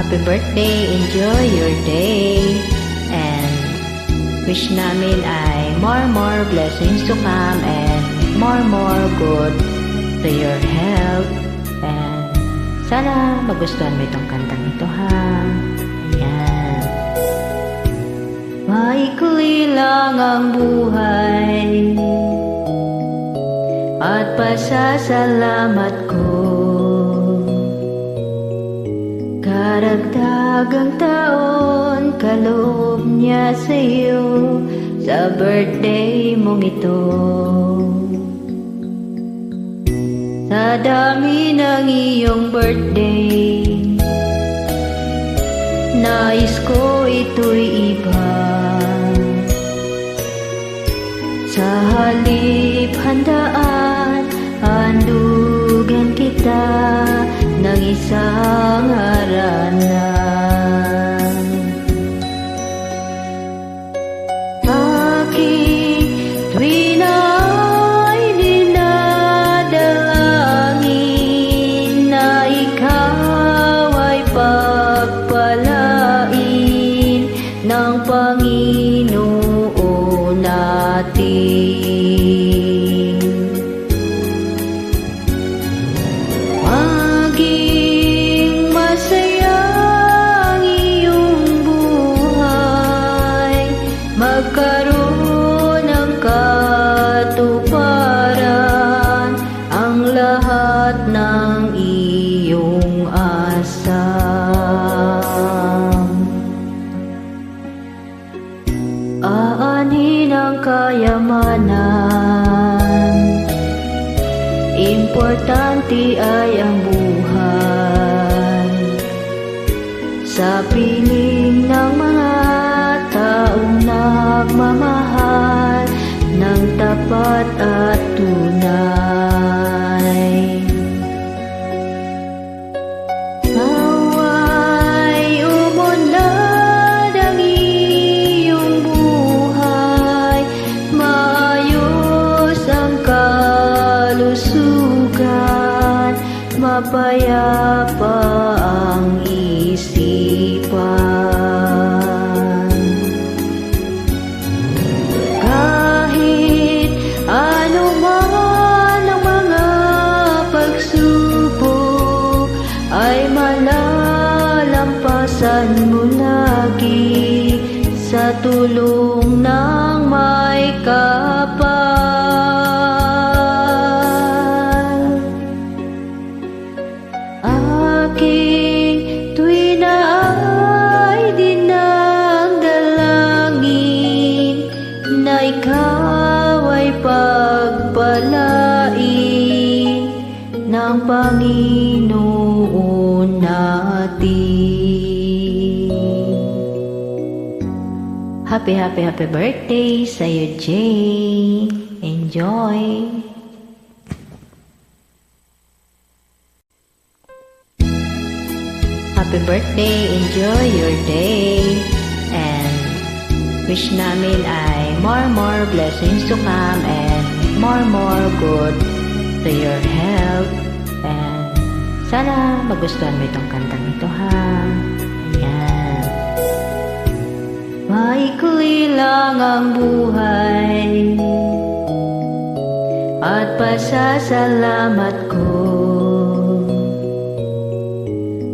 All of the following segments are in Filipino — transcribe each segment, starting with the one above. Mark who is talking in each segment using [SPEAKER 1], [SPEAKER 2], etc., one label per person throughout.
[SPEAKER 1] Happy birthday, enjoy your day. And wish namin ay more blessings to come and more good to your health. And sana magustuhan mo itong kantang ito, ha. Ayan. Maikli lang ang buhay at pasasalamat ko. Karagdagang taon kaloob niya sa iyo sa birthday mong ito. Sa dami ng iyong birthday, nais ko ito'y iba. Sa halip handaan, handugan kita ng isang haranan. Aking tuwina ay dinadalangin na ikaw ay pagpalain ng Panginoon natin. Maging masaya ang iyong buhay, magkaroon ng katuparan ang lahat ng iyong asam. Aanhin ang kayamanan, importante ay ang buhay. Sa piling ng mga taong nagmamahal ng tapat at tunay. Nawa'y umunlad ang iyong buhay, maayos ang kalusugan, mapayapa ang isipan. Kahit ano man ang mga pagsubok, ay malalampasan mo lagi sa tulong ng may kapal. Aking tuwina ay dinadalangin na ikaw ay pagpalain ng Panginoon natin. Happy birthday sa'yo, Jay. Enjoy! Happy birthday, enjoy your day. And wish namin ay more blessings to come and more good to your health. And sana magustuhan mo itong kantang ito, ha. Ayan. Maikli lang ang buhay at pasasalamat ko.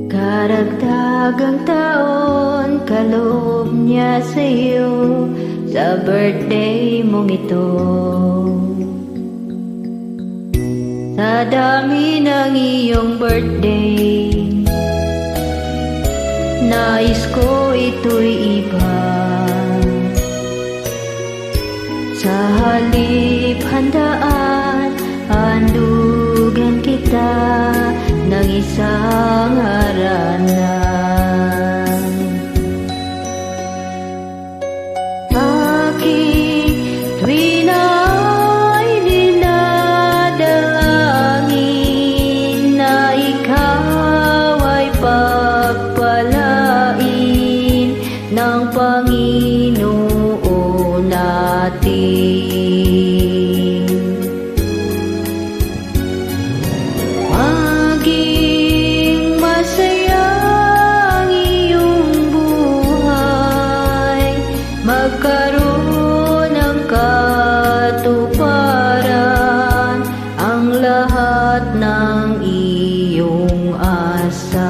[SPEAKER 1] Karagdagang taon kaloob niya sa iyo sa birthday mong ito. Sa dami ng iyong birthday, nais ko ito'y iba. Sa halip handaan, handugan kita ng isang haranan. Aking tuwina ay dinadalangin na ikaw ay pagpalain ng Panginoon natin. magkaroon ng katuparan ang lahat ng iyong asa.